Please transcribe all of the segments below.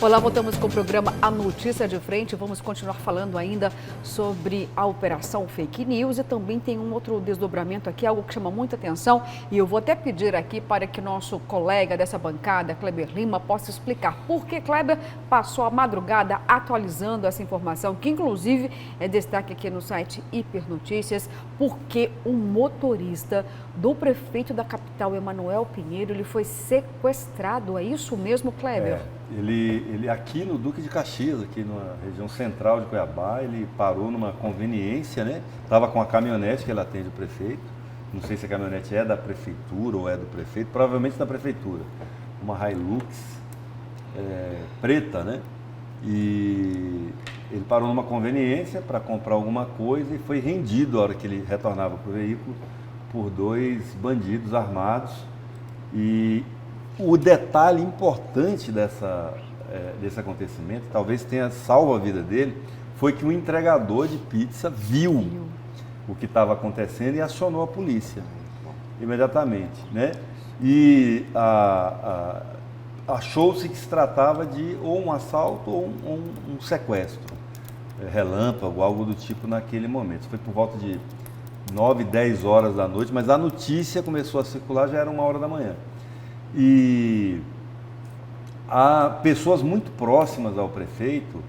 Olá, voltamos com o programa A Notícia de Frente. Vamos continuar falando ainda sobre a operação Fake News e também tem um outro desdobramento aqui, algo que chama muita atenção e eu vou até pedir aqui para que nosso colega dessa bancada, Kleber Lima, possa explicar por que Kleber passou a madrugada atualizando essa informação, que inclusive é destaque aqui no site Hipernotícias, porque um motorista do prefeito da capital, Emanuel Pinheiro, ele foi sequestrado. É isso mesmo, Kleber? Ele aqui no Duque de Caxias, aqui na região central de Cuiabá, ele parou numa conveniência, né? Estava com a caminhonete que ele atende o prefeito. Não sei se a caminhonete é da prefeitura ou é do prefeito, provavelmente da prefeitura. Uma Hilux preta, né? E ele parou numa conveniência para comprar alguma coisa e foi rendido a hora que ele retornava para o veículo por dois bandidos armados. E o detalhe importante desse acontecimento, talvez tenha salvo a vida dele, foi que um entregador de pizza viu o que estava acontecendo e acionou a polícia imediatamente, né? E achou-se que se tratava de ou um assalto ou um sequestro, relâmpago, algo do tipo naquele momento. Foi por volta de 9, 10 horas da noite, mas a notícia começou a circular, já era 1h da manhã. E há pessoas muito próximas ao prefeito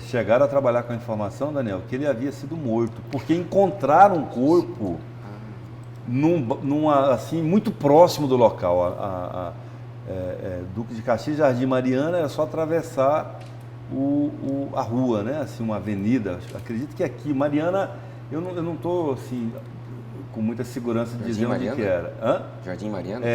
chegaram a trabalhar com a informação, Daniel, que ele havia sido morto, porque encontraram um corpo assim, muito próximo do local. Duque de Caxias, Jardim Mariana, era só atravessar a rua, né? Assim, uma avenida. Acredito que aqui, Mariana, eu não estou assim, com muita segurança de dizer onde que era. Hã? Jardim Mariana?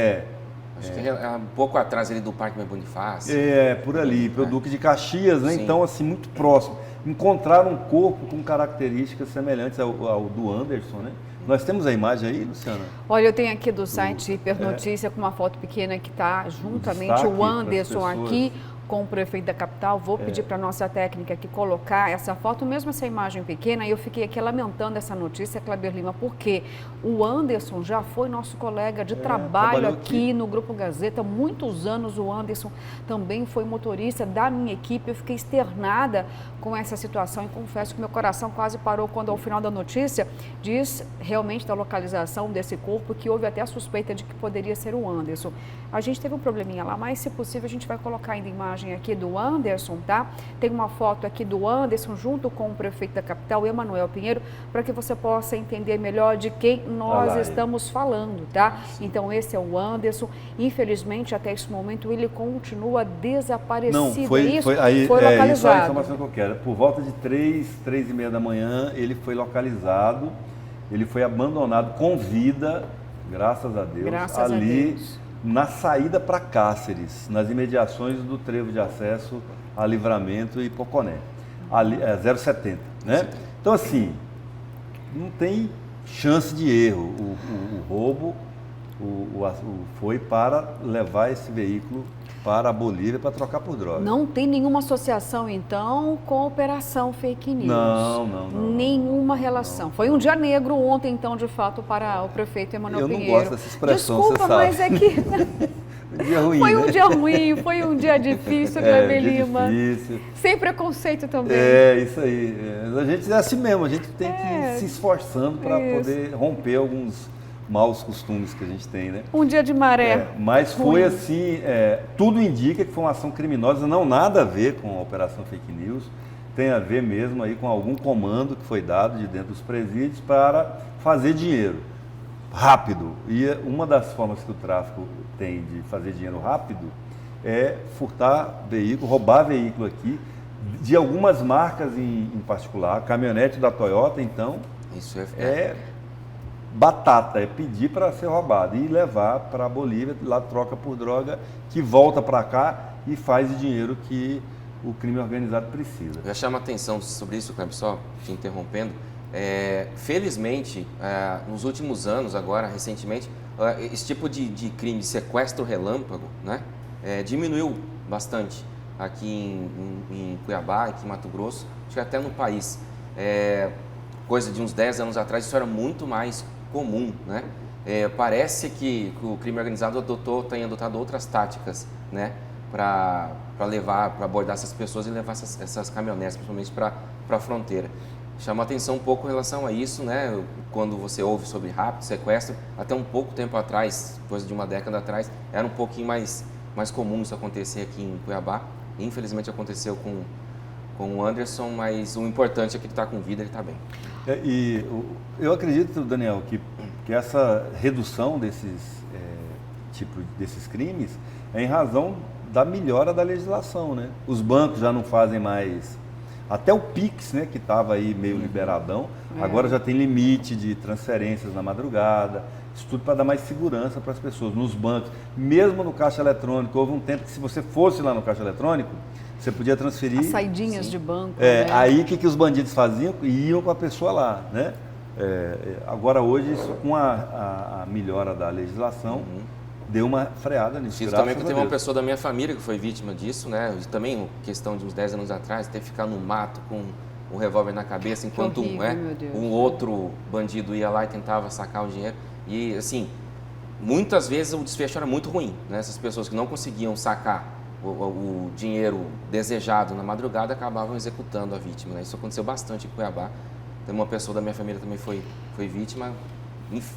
Acho que É um pouco atrás ali do Parque Bonifácio. Por ali, pelo Duque de Caxias, né? Sim. Então, assim, muito próximo. Encontraram um corpo com características semelhantes ao do Anderson, né? Nós temos a imagem aí, Luciana? Olha, eu tenho aqui do site Hipernotícia com uma foto pequena que está juntamente o Anderson aqui com o prefeito da capital. Vou pedir para a nossa técnica aqui colocar essa foto, mesmo essa imagem pequena. E eu fiquei aqui lamentando essa notícia, Kleber Lima, porque o Anderson já foi nosso colega de trabalho aqui no Grupo Gazeta. Muitos anos o Anderson também foi motorista da minha equipe. Eu fiquei externada com essa situação e confesso que meu coração quase parou quando, ao final da notícia, diz realmente da localização desse corpo, que houve até a suspeita de que poderia ser o Anderson. A gente teve um probleminha lá, mas se possível a gente vai colocar ainda imagem aqui do Anderson, tá? Tem uma foto aqui do Anderson junto com o prefeito da capital, Emanuel Pinheiro, para que você possa entender melhor de quem nós estamos falando, tá? Então esse é o Anderson. Infelizmente, até esse momento, ele continua desaparecido. Não, foi localizado. Isso é a informação que eu quero. Por volta de 3h30 da manhã, ele foi localizado, ele foi abandonado com vida, graças a Deus, ali na saída para Cáceres, nas imediações do trevo de acesso a Livramento e Poconé, ali, 070, né? Então, assim, não tem chance de erro. O roubo foi para levar esse veículo para a Bolívia para trocar por droga. Não tem nenhuma associação, então, com a Operação Fake News? Não. Nenhuma relação. Foi um dia negro ontem, então, de fato, para o prefeito Emanuel Pinheiro. Eu não gosto dessa expressão, desculpa, você sabe. Mas é que... Um dia ruim, foi um né? dia ruim, foi um dia difícil, Kleber Lima. Difícil. Sem preconceito também. Isso aí. A gente é assim mesmo, a gente tem que ir se esforçando para poder romper alguns maus costumes que a gente tem, né? Um dia de maré. Mas foi assim, tudo indica que foi uma ação criminosa, não nada a ver com a Operação Fake News, tem a ver mesmo aí com algum comando que foi dado de dentro dos presídios para fazer dinheiro rápido. E uma das formas que o tráfico tem de fazer dinheiro rápido é furtar veículo, roubar veículo aqui, de algumas marcas em particular. A caminhonete da Toyota, então, isso é batata, é pedir para ser roubado e levar para a Bolívia, lá troca por droga, que volta para cá e faz o dinheiro que o crime organizado precisa. Eu já chamo a atenção sobre isso, Kleber, só te interrompendo. Felizmente, nos últimos anos, agora, recentemente, esse tipo de crime de sequestro relâmpago, né, diminuiu bastante aqui em Cuiabá, aqui em Mato Grosso, acho que até no país. Coisa de uns 10 anos atrás, isso era muito mais comum, né? Parece que o crime organizado tem adotado outras táticas, né? para abordar essas pessoas e levar essas caminhonetes, principalmente para a fronteira. Chama a atenção um pouco em relação a isso, né? Quando você ouve sobre rapto, sequestro, até um pouco tempo atrás, coisa de uma década atrás, era um pouquinho mais comum isso acontecer aqui em Cuiabá. Infelizmente aconteceu com o Anderson, mas o importante é que ele está com vida, ele está bem. E eu acredito, Daniel, que essa redução desses crimes é em razão da melhora da legislação, né? Os bancos já não fazem mais, até o Pix, né, que estava aí meio liberadão, agora já tem limite de transferências na madrugada, isso tudo para dar mais segurança para as pessoas. Nos bancos, mesmo no caixa eletrônico, houve um tempo que se você fosse lá no caixa eletrônico, você podia transferir... As saidinhas de banco. Né? Aí o que os bandidos faziam? Iam com a pessoa lá, né? Agora hoje, isso, com a melhora da legislação, deu uma freada nisso. Isso também, porque teve uma pessoa da minha família que foi vítima disso, né? E também, questão de uns 10 anos atrás, ter que ficar no mato com um revólver na cabeça, enquanto um outro bandido ia lá e tentava sacar o dinheiro. E, assim, muitas vezes o desfecho era muito ruim, né? Essas pessoas que não conseguiam sacar o dinheiro desejado na madrugada acabavam executando a vítima, né? Isso aconteceu bastante em Cuiabá. Tem uma pessoa da minha família também foi vítima.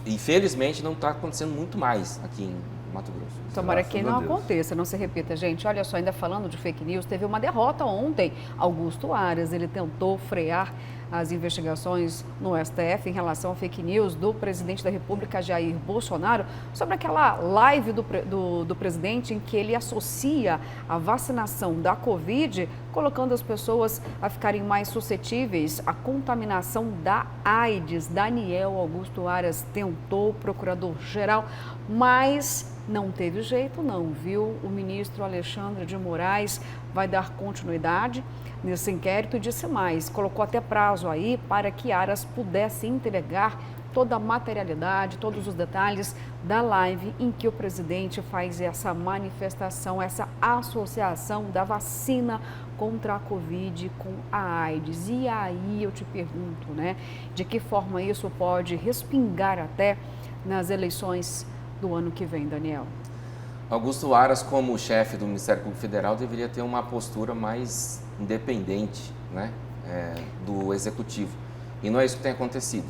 Infelizmente não está acontecendo muito mais aqui em Mato Grosso. Tomara que não aconteça, não se repita. Gente, olha só, ainda falando de fake news, teve uma derrota ontem. Augusto Aras, ele tentou frear as investigações no STF em relação ao fake news do presidente da República, Jair Bolsonaro, sobre aquela live do presidente em que ele associa a vacinação da Covid, colocando as pessoas a ficarem mais suscetíveis à contaminação da AIDS. Daniel Augusto Aras tentou, procurador-geral, mas não teve jeito não, viu? O ministro Alexandre de Moraes vai dar continuidade nesse inquérito e disse mais, colocou até prazo aí para que Aras pudesse entregar toda a materialidade, todos os detalhes da live em que o presidente faz essa manifestação, essa associação da vacina contra a Covid com a AIDS. E aí eu te pergunto, né, de que forma isso pode respingar até nas eleições do ano que vem, Daniel? Augusto Aras, como chefe do Ministério Público Federal, deveria ter uma postura mais independente, né, do Executivo. E não é isso que tem acontecido.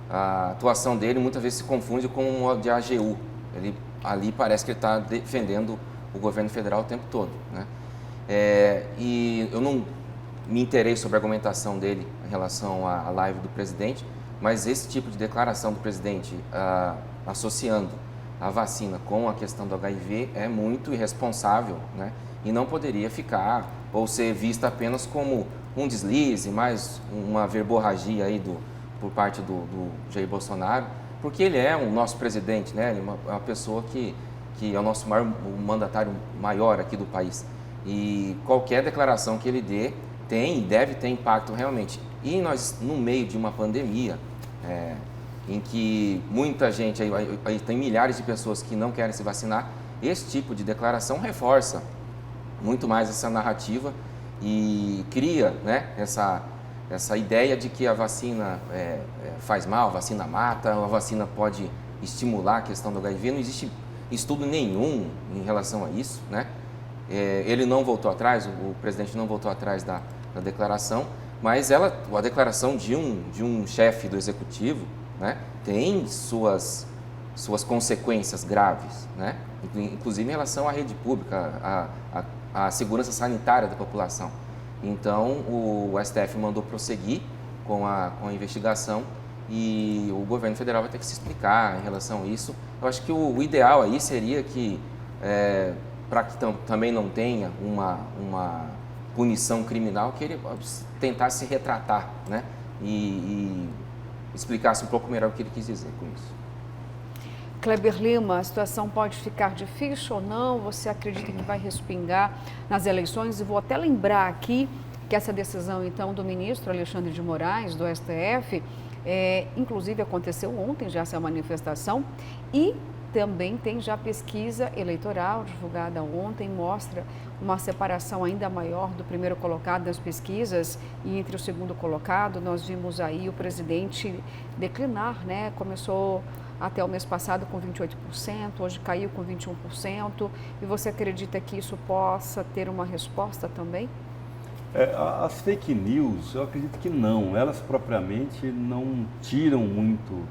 A atuação dele muitas vezes se confunde com o de AGU. Ele ali parece que ele está defendendo o governo federal o tempo todo, né? E eu não me inteirei sobre a argumentação dele em relação à live do presidente, mas esse tipo de declaração do presidente associando a vacina com a questão do HIV é muito irresponsável, né? E não poderia ficar ou ser vista apenas como um deslize, mais uma verborragia aí por parte do Jair Bolsonaro, porque ele é o nosso presidente, né? Ele é uma pessoa que é o nosso maior, o mandatário maior aqui do país. E qualquer declaração que ele dê tem e deve ter impacto realmente. E nós, no meio de uma pandemia, em que muita gente, aí tem milhares de pessoas que não querem se vacinar, esse tipo de declaração reforça muito mais essa narrativa e cria, né, essa ideia de que a vacina faz mal, a vacina mata, a vacina pode estimular a questão do HIV. Não existe estudo nenhum em relação a isso, né? Ele não voltou atrás, o presidente não voltou atrás da declaração, mas a declaração de um chefe do executivo, né, tem suas consequências graves, né? Inclusive em relação à rede pública, à segurança sanitária da população. Então, o STF mandou prosseguir com a investigação e o governo federal vai ter que se explicar em relação a isso. Eu acho que o ideal aí seria que, para que também não tenha uma punição criminal, que ele tentasse se retratar, né? E explicasse um pouco melhor o que ele quis dizer com isso. Kleber Lima, a situação pode ficar difícil ou não? Você acredita que vai respingar nas eleições? E vou até lembrar aqui que essa decisão, então, do ministro Alexandre de Moraes, do STF, inclusive aconteceu ontem já essa manifestação e também tem já pesquisa eleitoral divulgada ontem, mostra uma separação ainda maior do primeiro colocado nas pesquisas e entre o segundo colocado nós vimos aí o presidente declinar, né? Começou até o mês passado com 28%, hoje caiu com 21%, e você acredita que isso possa ter uma resposta também? As fake news, eu acredito que não, elas propriamente não tiram muito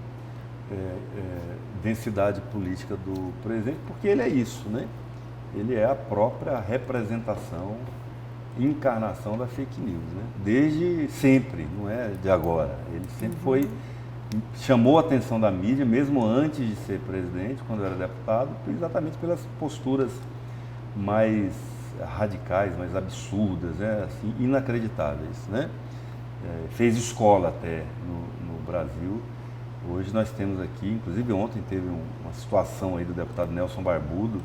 densidade política do presidente, porque ele é isso, né? Ele é a própria representação, encarnação da fake news, né? Desde sempre, não é de agora. Ele sempre chamou a atenção da mídia, mesmo antes de ser presidente, quando era deputado, exatamente pelas posturas mais radicais, mais absurdas, né? Assim, inacreditáveis, né? Fez escola até no Brasil. Hoje nós temos aqui, inclusive ontem teve uma situação aí do deputado Nelson Barbudo,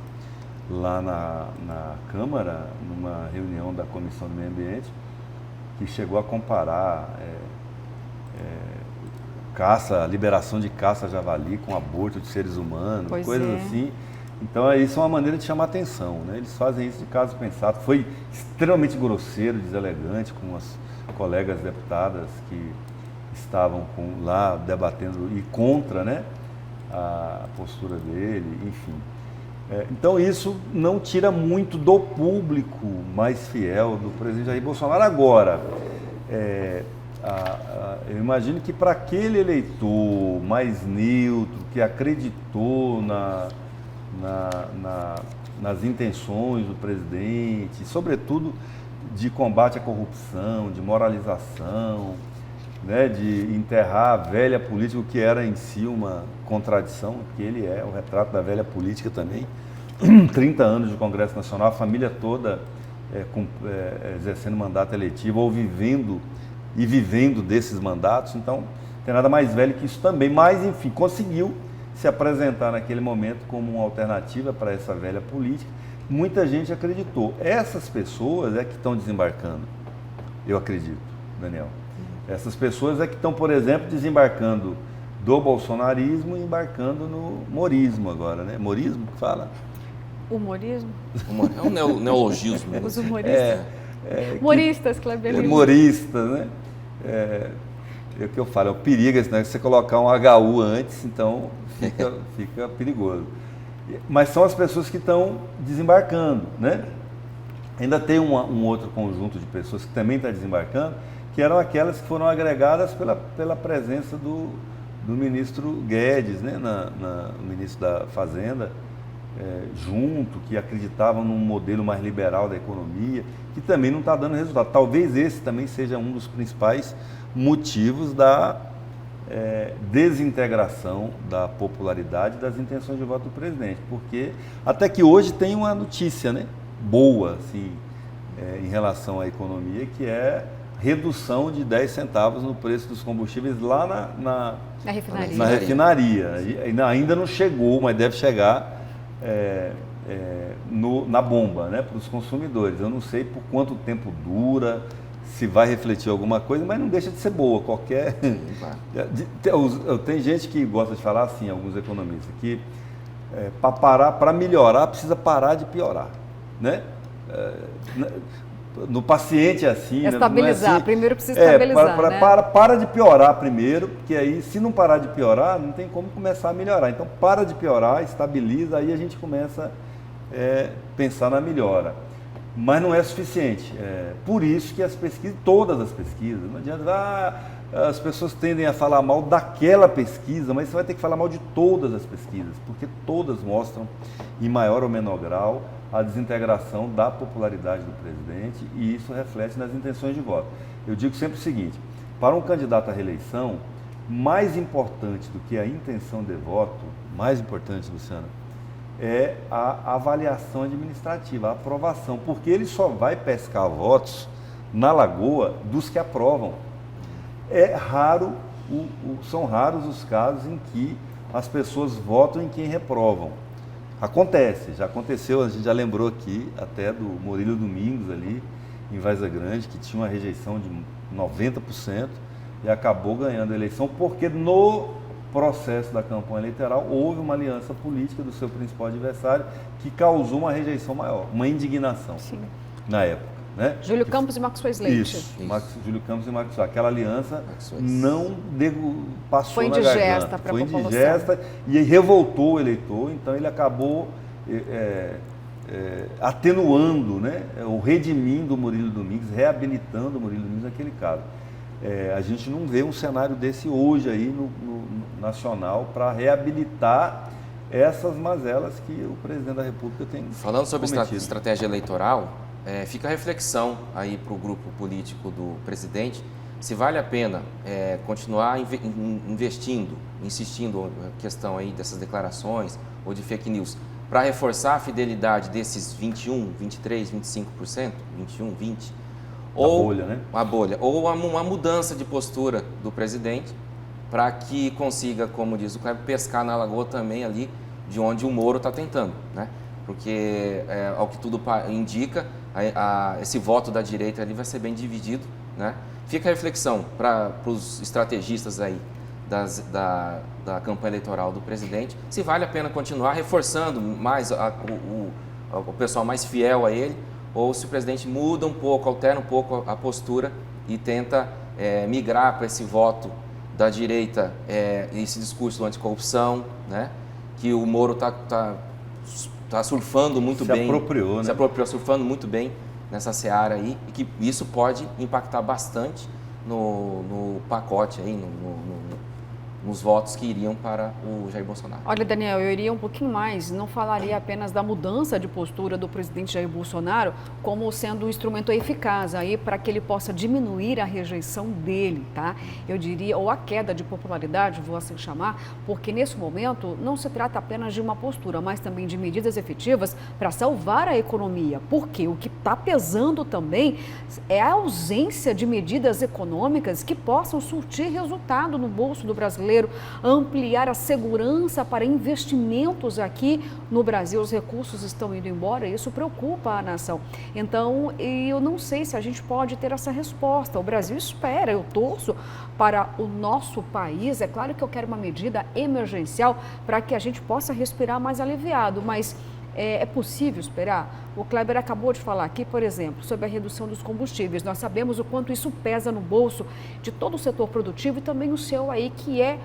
lá na Câmara, numa reunião da Comissão do Meio Ambiente, que chegou a comparar liberação de caça a javali com aborto de seres humanos, coisas assim. Então, isso é uma maneira de chamar atenção, né? Eles fazem isso de caso pensado. Foi extremamente grosseiro, deselegante com as colegas deputadas que estavam lá debatendo e contra, né, a postura dele, enfim. Então, isso não tira muito do público mais fiel do presidente Jair Bolsonaro. Agora, eu imagino que para aquele eleitor mais neutro, que acreditou nas intenções do presidente, sobretudo de combate à corrupção, de moralização, né, de enterrar a velha política, o que era em si uma contradição, porque ele é o retrato da velha política também. 30 anos de Congresso Nacional, a família toda exercendo mandato eletivo ou vivendo desses mandatos, então não tem nada mais velho que isso também, mas enfim, conseguiu se apresentar naquele momento como uma alternativa para essa velha política. Muita gente acreditou. Essas pessoas é que estão desembarcando, eu acredito, Daniel. Essas pessoas é que estão, por exemplo, desembarcando do bolsonarismo e embarcando no morismo agora, né? Morismo que fala? Humorismo? É um neologismo. Os humoristas. Humoristas, Kleber. Humoristas, né? É o que eu falo, é o perigo, né? Você colocar um HU antes, então fica perigoso. Mas são as pessoas que estão desembarcando, né? Ainda tem um outro conjunto de pessoas que também está desembarcando, que eram aquelas que foram agregadas pela presença do ministro Guedes, né? O ministro da Fazenda, junto, que acreditavam num modelo mais liberal da economia, que também não está dando resultado. Talvez esse também seja um dos principais motivos da desintegração da popularidade das intenções de voto do presidente, porque até que hoje tem uma notícia, né, boa assim, em relação à economia, que é redução de 10 centavos no preço dos combustíveis lá na refinaria. Ainda não chegou, mas deve chegar na bomba, né, para os consumidores. Eu não sei por quanto tempo dura, se vai refletir alguma coisa, mas não deixa de ser boa. Qualquer. Tem gente que gosta de falar assim, alguns economistas, que para melhorar precisa parar de piorar, né? No paciente é assim. Estabilizar, não é assim. Primeiro precisa estabilizar. Né? Para de piorar primeiro, porque aí, se não parar de piorar, não tem como começar a melhorar. Então, para de piorar, estabiliza, aí a gente começa a pensar na melhora. Mas não é suficiente. Por isso que as pesquisas, todas as pesquisas, não adianta, as pessoas tendem a falar mal daquela pesquisa, mas você vai ter que falar mal de todas as pesquisas, porque todas mostram, em maior ou menor grau, a desintegração da popularidade do presidente, e isso reflete nas intenções de voto. Eu digo sempre o seguinte: para um candidato à reeleição, mais importante do que a intenção de voto, mais importante, Luciana, é a avaliação administrativa, a aprovação, porque ele só vai pescar votos na lagoa dos que aprovam. São raros os casos em que as pessoas votam em quem reprovam. Acontece, já aconteceu, a gente já lembrou aqui até do Murilo Domingos ali em Várzea Grande, que tinha uma rejeição de 90% e acabou ganhando a eleição porque no processo da campanha eleitoral houve uma aliança política do seu principal adversário que causou uma rejeição maior, uma indignação. Sim. Na época. Né? Júlio Campos e Maxwell Leite. Isso. Júlio Campos e Maxwell. Aquela aliança não passou foi na garganta. Foi indigesta para a população. Foi indigesta e revoltou o eleitor, então ele acabou atenuando, né, ou redimindo o Murilo Domingues, reabilitando o Murilo Domingues naquele caso. A gente não vê um cenário desse hoje aí no nacional para reabilitar essas mazelas que o presidente da República tem Falando sobre estratégia eleitoral, fica a reflexão aí para o grupo político do presidente, se vale a pena continuar insistindo na questão aí dessas declarações ou de fake news, para reforçar a fidelidade desses 21, 23, 25%, 21, 20%, ou bolha, né? Uma bolha, ou uma mudança de postura do presidente para que consiga, como diz o Kleber, pescar na lagoa também ali de onde o Moro está tentando, né? Porque, ao que tudo indica, esse voto da direita ali vai ser bem dividido, né? Fica a reflexão para os estrategistas aí da campanha eleitoral do presidente, se vale a pena continuar reforçando mais o pessoal mais fiel a ele, ou se o presidente muda um pouco, altera um pouco a postura e tenta migrar para esse voto da direita, esse discurso do anticorrupção, né? Que o Moro está surfando muito bem. Se apropriou, surfando muito bem nessa seara aí, e que isso pode impactar bastante no pacote aí, nos votos que iriam para o Jair Bolsonaro. Olha, Daniel, eu iria um pouquinho mais, não falaria apenas da mudança de postura do presidente Jair Bolsonaro como sendo um instrumento eficaz aí para que ele possa diminuir a rejeição dele, tá? Eu diria, ou a queda de popularidade, vou assim chamar, porque nesse momento não se trata apenas de uma postura, mas também de medidas efetivas para salvar a economia, porque o que está pesando também é a ausência de medidas econômicas que possam surtir resultado no bolso do brasileiro, ampliar a segurança para investimentos aqui no Brasil. Os recursos estão indo embora e isso preocupa a nação. Então, eu não sei se a gente pode ter essa resposta. O Brasil espera, eu torço para o nosso país. É claro que eu quero uma medida emergencial para que a gente possa respirar mais aliviado, mas é possível esperar? O Kleber acabou de falar aqui, por exemplo, sobre a redução dos combustíveis. Nós sabemos o quanto isso pesa no bolso de todo o setor produtivo e também o seu aí, que é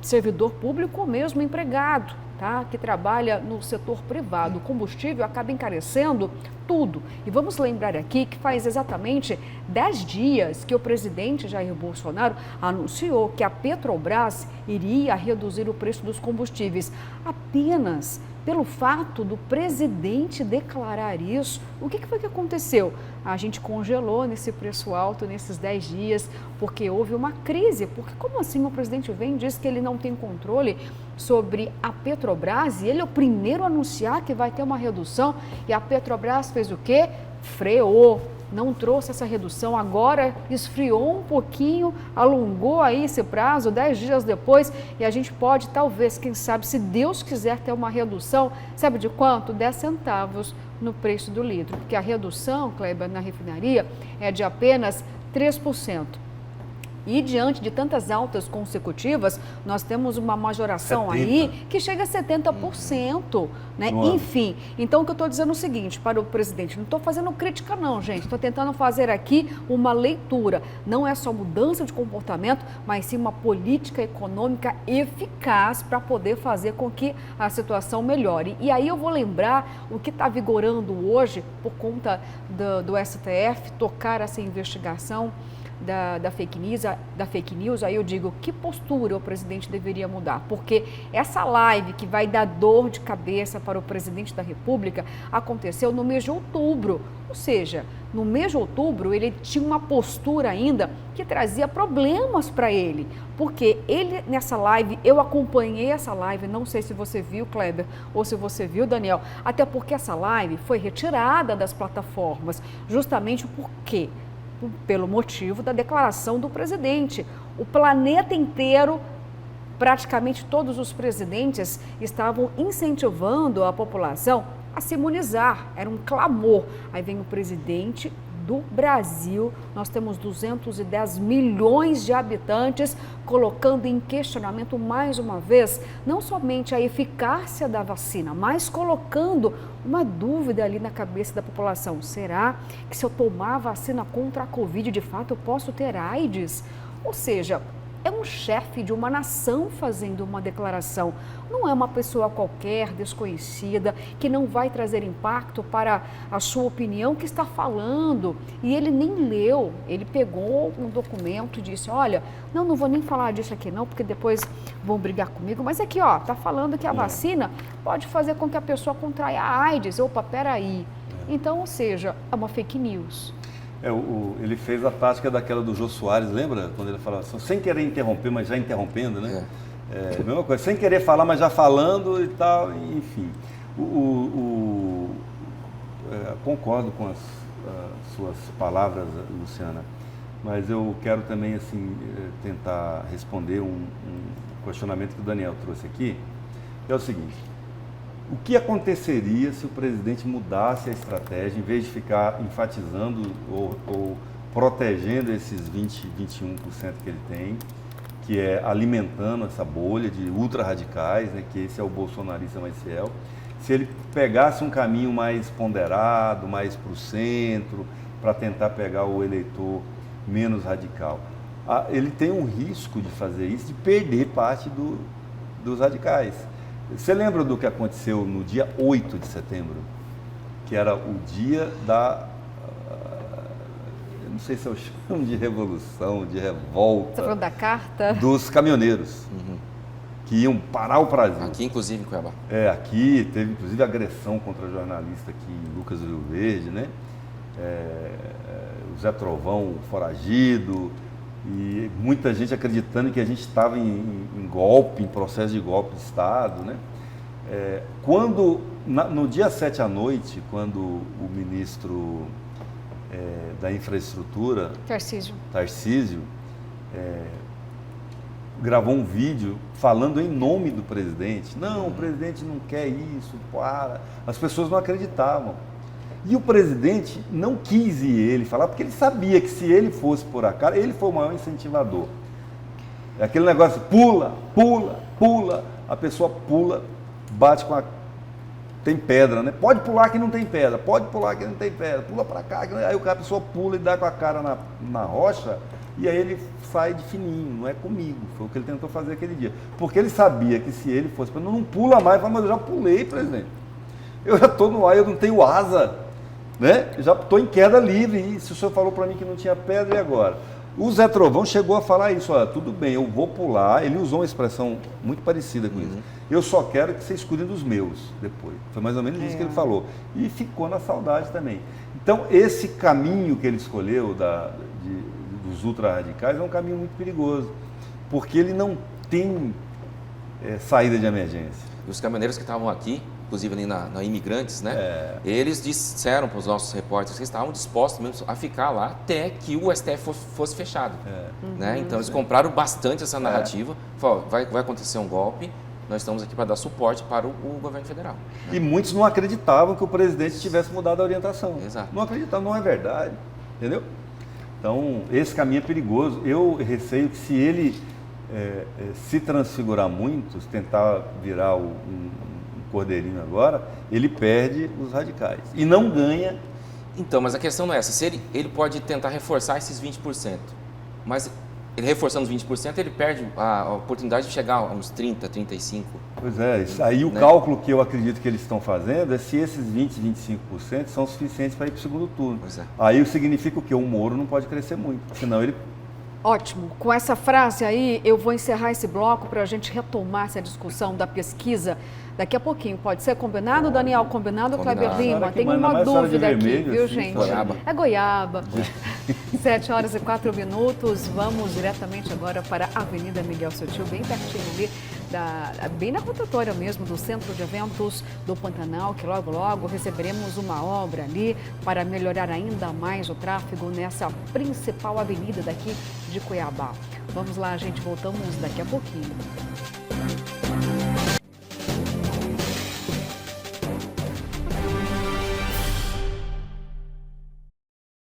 servidor público ou mesmo empregado, tá? Que trabalha no setor privado. O combustível acaba encarecendo tudo. E vamos lembrar aqui que faz exatamente 10 dias que o presidente Jair Bolsonaro anunciou que a Petrobras iria reduzir o preço dos combustíveis. Apenas pelo fato do presidente declarar isso, o que foi que aconteceu? A gente congelou nesse preço alto nesses 10 dias, porque houve uma crise. Porque como assim o presidente vem e diz que ele não tem controle sobre a Petrobras e ele é o primeiro a anunciar que vai ter uma redução e a Petrobras fez o quê? Freou. Não trouxe essa redução, agora esfriou um pouquinho, alongou aí esse prazo, 10 dias depois, e a gente pode, talvez, quem sabe, se Deus quiser ter uma redução, sabe de quanto? 10 centavos no preço do litro, porque a redução, Kleber, na refinaria é de apenas 3%. E diante de tantas altas consecutivas, nós temos uma majoração 70%. aí que chega a 70%, né? Enfim, então o que eu estou dizendo é o seguinte para o presidente, não estou fazendo crítica não, gente, estou tentando fazer aqui uma leitura. Não é só mudança de comportamento, mas sim uma política econômica eficaz para poder fazer com que a situação melhore. E aí eu vou lembrar o que está vigorando hoje por conta do STF tocar essa investigação da fake news, aí eu digo, que postura o presidente deveria mudar? Porque essa live que vai dar dor de cabeça para o presidente da República aconteceu no mês de outubro, ou seja, no mês de outubro ele tinha uma postura ainda que trazia problemas para ele, porque ele nessa live, eu acompanhei essa live, não sei se você viu, Kleber, ou se você viu, Daniel, até porque essa live foi retirada das plataformas, justamente porque pelo motivo da declaração do presidente. O planeta inteiro, praticamente todos os presidentes estavam incentivando a população a se imunizar. Era um clamor. Aí vem o presidente do Brasil. Nós temos 210 milhões de habitantes, colocando em questionamento mais uma vez, não somente a eficácia da vacina, mas colocando uma dúvida ali na cabeça da população. Será que se eu tomar a vacina contra a Covid, de fato eu posso ter AIDS? Ou seja, é um chefe de uma nação fazendo uma declaração. Não é uma pessoa qualquer, desconhecida, que não vai trazer impacto para a sua opinião que está falando. E ele nem leu, ele pegou um documento e disse, olha, não vou nem falar disso aqui não, porque depois vão brigar comigo. Mas aqui, ó, tá falando que a vacina pode fazer com que a pessoa contraia a AIDS. Opa, peraí. Então, ou seja, é uma fake news. Ele fez a tática daquela do Jô Soares, lembra? Quando ele falava assim, sem querer interromper, mas já interrompendo, né? A mesma coisa, sem querer falar, mas já falando e tal, enfim. Concordo com as suas palavras, Luciana, mas eu quero também, assim, tentar responder um questionamento que o Daniel trouxe aqui, que é o seguinte. O que aconteceria se o presidente mudasse a estratégia, em vez de ficar enfatizando ou protegendo esses 20, 21% que ele tem, que é alimentando essa bolha de ultra-radicais, né, que esse é o bolsonarista mais fiel, se ele pegasse um caminho mais ponderado, mais para o centro, para tentar pegar o eleitor menos radical? Ele tem um risco de fazer isso, de perder parte dos radicais. Você lembra do que aconteceu no dia 8 de setembro? Que era o dia da... eu não sei se eu chamo de revolução, de revolta... Você está falando da carta? Dos caminhoneiros, que iam parar o Brasil. Aqui, inclusive, em Cuiabá. Aqui teve, inclusive, agressão contra jornalista aqui em Lucas do Rio Verde, né? O Zé Trovão foragido... E muita gente acreditando que a gente estava em golpe, em processo de golpe de Estado, né? No dia 7 à noite, quando o ministro da Infraestrutura, Tarcísio, gravou um vídeo falando em nome do presidente. Não, o presidente não quer isso, para. As pessoas não acreditavam. E o presidente não quis ir ele falar, porque ele sabia que se ele fosse por a cara, ele foi o maior incentivador. É aquele negócio, pula, a pessoa pula, bate com a... Tem pedra, né? Pode pular que não tem pedra, pula pra cá, aí a pessoa pula e dá com a cara na rocha, e aí ele sai de fininho, não é comigo. Foi o que ele tentou fazer aquele dia. Porque ele sabia que se ele fosse, não pula mais, mas eu já pulei, presidente. Eu já estou no ar, eu não tenho asa. Né? Já estou em queda livre, e se o senhor falou para mim que não tinha pedra, e agora? O Zé Trovão chegou a falar isso, olha, tudo bem, eu vou pular, ele usou uma expressão muito parecida com isso. Eu só quero que vocês cuidem dos meus depois. Foi mais ou menos isso que ele falou. E ficou na saudade também. Então, esse caminho que ele escolheu dos ultra-radicais é um caminho muito perigoso, porque ele não tem saída de emergência. E os caminhoneiros que estavam aqui, inclusive ali na Imigrantes, né? Eles disseram para os nossos repórteres que estavam dispostos mesmo a ficar lá até que o STF fosse fechado. Né? Então eles compraram bastante essa narrativa. Falaram, vai acontecer um golpe, nós estamos aqui para dar suporte para o governo federal. Né? E muitos não acreditavam que o presidente tivesse mudado a orientação. Exato. Não acreditavam, não é verdade. Entendeu? Então, esse caminho é perigoso. Eu receio que se ele se transfigurar muito, se tentar virar um cordeirinho agora, ele perde os radicais e não ganha. Então, mas a questão não é essa. Se ele pode tentar reforçar esses 20%, mas ele reforçando os 20%, ele perde a oportunidade de chegar a uns 30%, 35%. Pois é, aí o cálculo que eu acredito que eles estão fazendo é se esses 20%, 25% são suficientes para ir para o segundo turno. Pois é. Aí significa o quê? O Moro não pode crescer muito, senão ele... Ótimo. Com essa frase aí, eu vou encerrar esse bloco para a gente retomar essa discussão da pesquisa daqui a pouquinho. Pode ser combinado, Daniel? Combinado, Kleber Lima? Tem uma dúvida aqui, viu, gente? Goiaba. É goiaba. 7h04. Vamos diretamente agora para a Avenida Miguel Sutil, bem pertinho ali, bem na rotatória mesmo do Centro de Eventos do Pantanal, que logo receberemos uma obra ali para melhorar ainda mais o tráfego nessa principal avenida daqui de Cuiabá. Vamos lá, gente, voltamos daqui a pouquinho.